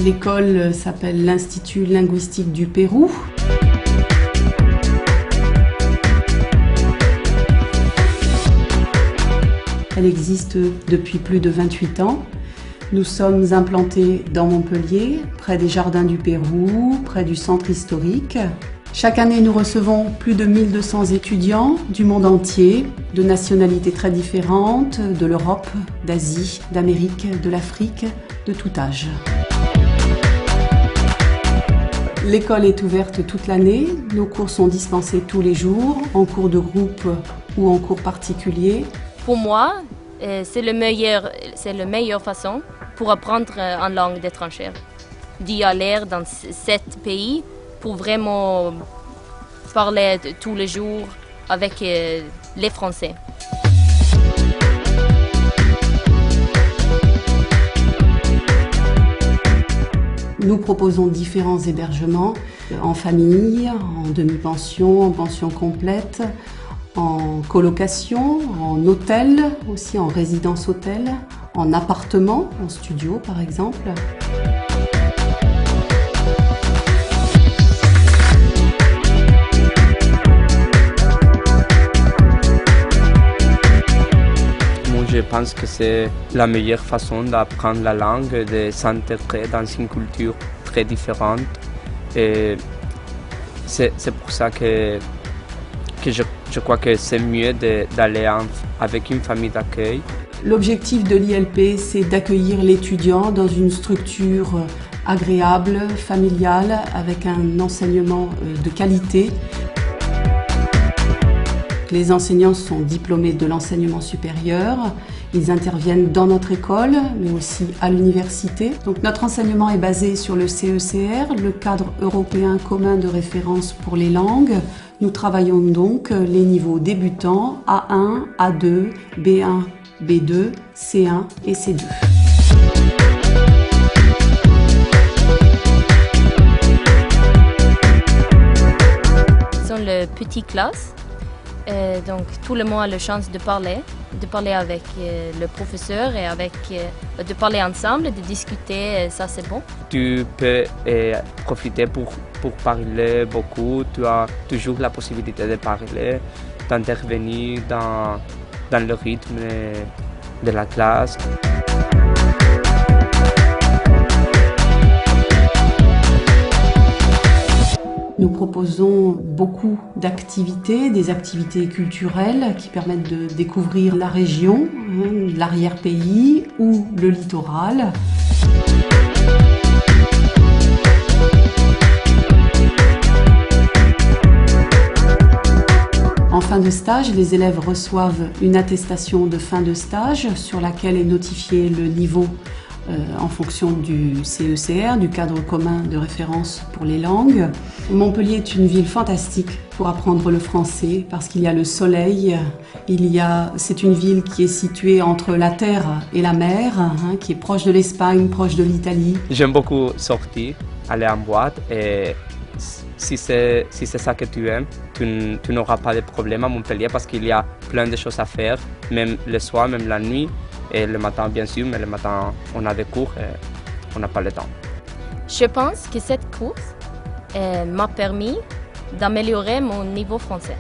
L'école s'appelle l'Institut linguistique du Pérou. Elle existe depuis plus de 28 ans. Nous sommes implantés dans Montpellier, près des Jardins du Pérou, près du centre historique. Chaque année, nous recevons plus de 1200 étudiants du monde entier, de nationalités très différentes, de l'Europe, d'Asie, d'Amérique, de l'Afrique, de tout âge. L'école est ouverte toute l'année. Nos cours sont dispensés tous les jours, en cours de groupe ou en cours particulier. Pour moi, c'est la meilleure façon pour apprendre une langue étrangère. D'y aller dans 7 pays pour vraiment parler tous les jours avec les Français. Nous proposons différents hébergements en famille, en demi-pension, en pension complète, en colocation, en hôtel, aussi en résidence hôtel, en appartement, en studio par exemple. Je pense que c'est la meilleure façon d'apprendre la langue, de s'intégrer dans une culture très différente. Et c'est pour ça que je crois que c'est mieux d'aller avec une famille d'accueil. L'objectif de l'ILP, c'est d'accueillir l'étudiant dans une structure agréable, familiale, avec un enseignement de qualité. Les enseignants sont diplômés de l'enseignement supérieur. Ils interviennent dans notre école, mais aussi à l'université. Donc notre enseignement est basé sur le CECR, le cadre européen commun de référence pour les langues. Nous travaillons donc les niveaux débutants A1, A2, B1, B2, C1 et C2. Ce sont les petites classes. Donc tout le monde a la chance de parler avec le professeur et de parler ensemble, de discuter, ça c'est bon. Tu peux profiter pour parler beaucoup, tu as toujours la possibilité de parler, d'intervenir dans le rythme de la classe. Nous proposons beaucoup d'activités, des activités culturelles qui permettent de découvrir la région, l'arrière-pays ou le littoral. En fin de stage, les élèves reçoivent une attestation de fin de stage sur laquelle est notifié le niveau en fonction du CECR, du cadre commun de référence pour les langues. Montpellier est une ville fantastique pour apprendre le français parce qu'il y a le soleil, c'est une ville qui est située entre la terre et la mer, qui est proche de l'Espagne, proche de l'Italie. J'aime beaucoup sortir, aller en boîte et si c'est ça que tu aimes, tu n'auras pas de problème à Montpellier parce qu'il y a plein de choses à faire, même le soir, même la nuit. Et le matin, bien sûr, mais le matin, on a des cours et on n'a pas le temps. Je pense que cette course m'a permis d'améliorer mon niveau français.